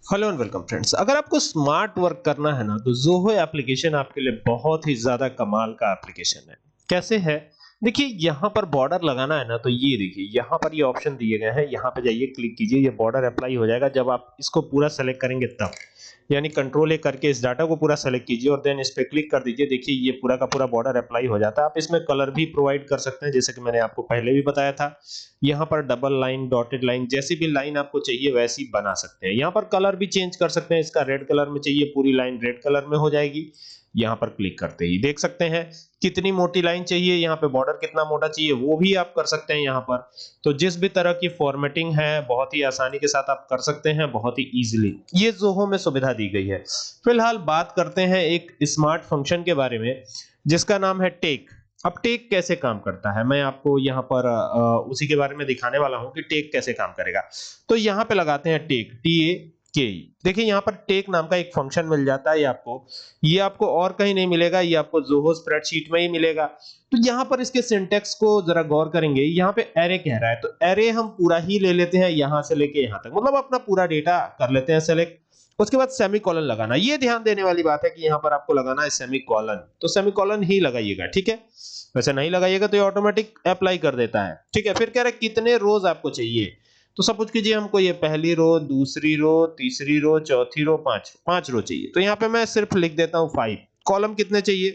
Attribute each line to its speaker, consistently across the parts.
Speaker 1: Hello and welcome friends. अगर आपको smart work करना है ना तो जोहो एप्लीकेशन आपके लिए बहुत ही ज्यादा कमाल का एप्लीकेशन है। कैसे है? देखिए यहाँ पर बॉर्डर लगाना है ना तो ये देखिए यहाँ पर ये ऑप्शन दिए गए हैं, यहाँ पे जाइए क्लिक कीजिए, ये बॉर्डर अप्लाई हो जाएगा जब आप इसको पूरा सेलेक्ट करेंगे तब। यानी कंट्रोल ए करके इस डाटा को पूरा सेलेक्ट कीजिए और देन इस पे क्लिक कर दीजिए। देखिए ये पूरा का पूरा बॉर्डर अप्लाई हो जाता है। आप इसमें कलर भी प्रोवाइड कर सकते हैं जैसे कि मैंने आपको पहले भी बताया था। यहाँ पर डबल लाइन, डॉटेड लाइन, जैसी भी लाइन आपको चाहिए वैसी बना सकते हैं। यहाँ पर कलर भी चेंज कर सकते हैं, इसका रेड कलर में चाहिए, पूरी लाइन रेड कलर में हो जाएगी। यहाँ पर क्लिक करते ही देख सकते हैं कितनी मोटी लाइन चाहिए, यहाँ पे बॉर्डर कितना मोटा चाहिए वो भी आप कर सकते हैं यहाँ पर। तो जिस भी तरह की फॉर्मेटिंग है बहुत ही आसानी के साथ आप कर सकते हैं, बहुत ही इजीली ये जोहो में सुविधा दी गई है। फिलहाल बात करते हैं एक स्मार्ट फंक्शन के बारे में जिसका नाम है टेक। अब टेक कैसे काम करता है मैं आपको यहाँ पर उसी के बारे में दिखाने वाला हूँ कि टेक कैसे काम करेगा। तो यहाँ पे लगाते हैं टेक, TAKE। देखिए यहाँ पर टेक नाम का एक फंक्शन मिल जाता है ये आपको और कहीं नहीं मिलेगा, ये आपको जोहो स्प्रेडशीट में ही मिलेगा। तो यहाँ पर इसके सिंटेक्स को जरा गौर करेंगे, यहाँ पे एरे कह रहा है तो एरे हम पूरा ही ले लेते हैं यहाँ से लेके यहाँ तक, मतलब अपना पूरा डेटा कर लेते हैं सेलेक्ट। उसके बाद सेमीकोलन लगाना, ये ध्यान देने वाली बात है कि यहाँ पर आपको लगाना है सेमीकोलन, तो सेमीकोलन ही लगाइएगा, ठीक है। वैसे नहीं लगाइएगा तो ये ऑटोमेटिक अप्लाई कर देता है, ठीक है। फिर कह रहा है कितने रोज आपको चाहिए, तो सपोज कीजिए हमको ये पहली रो, दूसरी रो, तीसरी रो, चौथी रो, पांच रो चाहिए। तो यहाँ पे मैं सिर्फ लिख देता हूँ 5। कॉलम कितने चाहिए?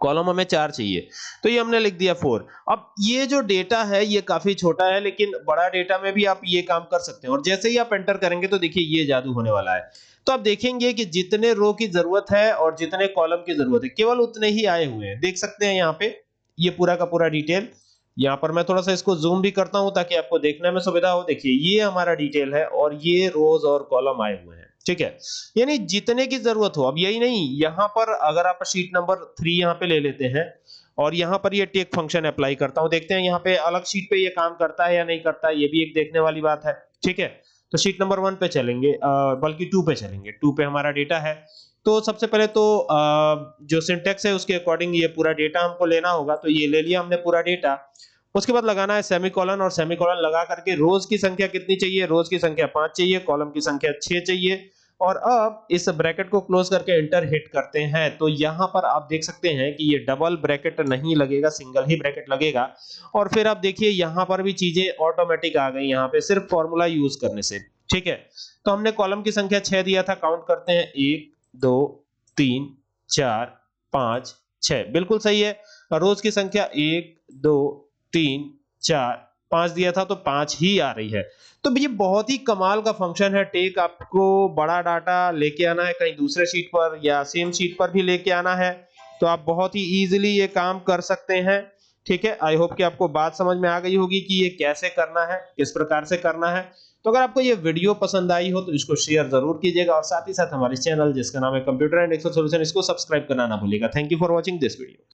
Speaker 1: कॉलम हमें 4 चाहिए, तो ये हमने लिख दिया 4। अब ये जो डेटा है ये काफी छोटा है लेकिन बड़ा डेटा में भी आप ये काम कर सकते हैं। और जैसे ही आप एंटर करेंगे तो देखिए ये जादू होने वाला है। तो आप देखेंगे कि जितने रो की जरूरत है और जितने कॉलम की जरूरत है केवल उतने ही आए हुए हैं। देख सकते हैं यहाँ पे ये पूरा का पूरा डिटेल। यहाँ पर मैं थोड़ा सा इसको जूम भी करता हूं ताकि आपको देखने में सुविधा हो। देखिए ये हमारा डिटेल है और ये रोज और कॉलम आए हुए हैं, ठीक है। यानी जितने की जरूरत हो। अब यही नहीं, यहाँ पर अगर आप शीट नंबर 3 यहाँ पे ले लेते हैं और यहाँ पर ये टेक फंक्शन अप्लाई करता हूं, देखते हैं यहाँ पे अलग शीट पे ये काम करता है या नहीं करता है, ये भी एक देखने वाली बात है, ठीक है। तो शीट नंबर 1 पे चलेंगे, बल्कि 2 पे चलेंगे। 2 पे हमारा डेटा है। तो सबसे पहले तो जो सिंटेक्स है उसके अकॉर्डिंग ये पूरा डेटा हमको लेना होगा, तो ये ले लिया हमने पूरा डेटा। उसके बाद लगाना है सेमीकोलन, और सेमीकोलन लगा करके रोज की संख्या कितनी चाहिए? रोज की संख्या 5 चाहिए, कॉलम की संख्या 6 चाहिए। और अब इस ब्रैकेट को क्लोज करके एंटर हिट करते हैं तो यहां पर आप देख सकते हैं कि ये डबल ब्रैकेट नहीं लगेगा, सिंगल ही ब्रैकेट लगेगा। और फिर आप देखिए यहां पर भी चीजें ऑटोमेटिक आ गई यहाँ पे सिर्फ फॉर्मूला यूज करने से, ठीक है। तो हमने कॉलम की संख्या 6 दिया था, काउंट करते हैं 1 2 3 4 5 6, बिल्कुल सही है। रोज की संख्या 1 2 3 4 5 दिया था तो 5 ही आ रही है। तो ये बहुत ही कमाल का फंक्शन है टेक। आपको बड़ा डाटा लेके आना है कहीं दूसरे शीट पर या सेम शीट पर भी लेके आना है तो आप बहुत ही इजीली ये काम कर सकते हैं, ठीक है। आई होप कि आपको बात समझ में आ गई होगी कि ये कैसे करना है, किस प्रकार से करना है। तो अगर आपको ये वीडियो पसंद आई हो तो इसको शेयर जरूर कीजिएगा और साथ ही साथ हमारे चैनल जिसका नाम है कंप्यूटर एंड एक्सेल सॉल्यूशन, इसको सब्सक्राइब करना ना भूलिएगा। Thank you for watching this video.